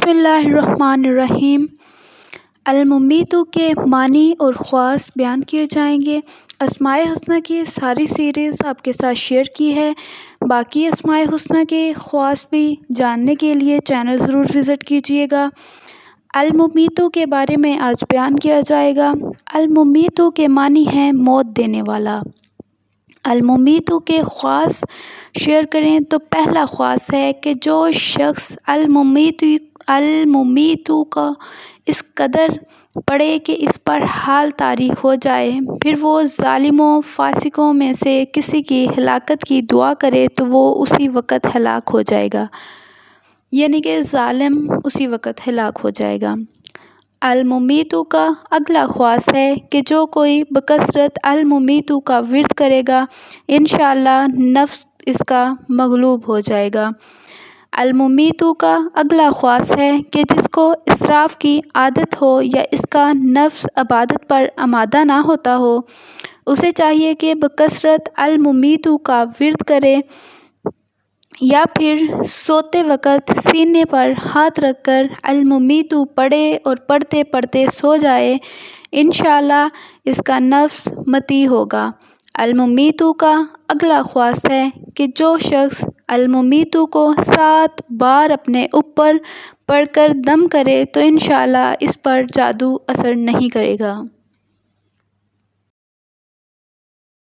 بسم اللہ الرحمن الرحیم۔ الممیت کے معنی اور خواص بیان کیے جائیں گے۔ اسماء حسنہ کی ساری سیریز آپ کے ساتھ شیئر کی ہے۔ باقی اسماء حسنہ کے خواص بھی جاننے کے لیے چینل ضرور وزٹ کیجیے گا۔ الممیت کے بارے میں آج بیان کیا جائے گا۔ الممیت کے معنی ہیں موت دینے والا۔ الممیت کے خواص شیئر کریں تو پہلا خواص ہے کہ جو شخص الممیت کا اس قدر پڑھے کہ اس پر حال طاری ہو جائے، پھر وہ ظالموں فاسقوں میں سے کسی کی ہلاکت کی دعا کرے تو وہ اسی وقت ہلاک ہو جائے گا، یعنی کہ ظالم اسی وقت ہلاک ہو جائے گا۔ الممیت کا اگلا خواص ہے کہ جو کوئی بکثرت الممیت کا ورد کرے گا انشاءاللہ نفس اس کا مغلوب ہو جائے گا۔ الممیت کا اگلا خواص ہے کہ جس کو اسراف کی عادت ہو یا اس کا نفس عبادت پر آمادہ نہ ہوتا ہو، اسے چاہیے کہ بکثرت الممیت کا ورد کرے یا پھر سوتے وقت سینے پر ہاتھ رکھ کر الممیت پڑھے اور پڑھتے پڑھتے سو جائے، انشاءاللہ اس کا نفس مطیع ہوگا۔ الممیت کا اگلا خواص ہے کہ جو شخص الممیت کو 7 بار اپنے اوپر پڑھ کر دم کرے تو انشاءاللہ اس پر جادو اثر نہیں کرے گا۔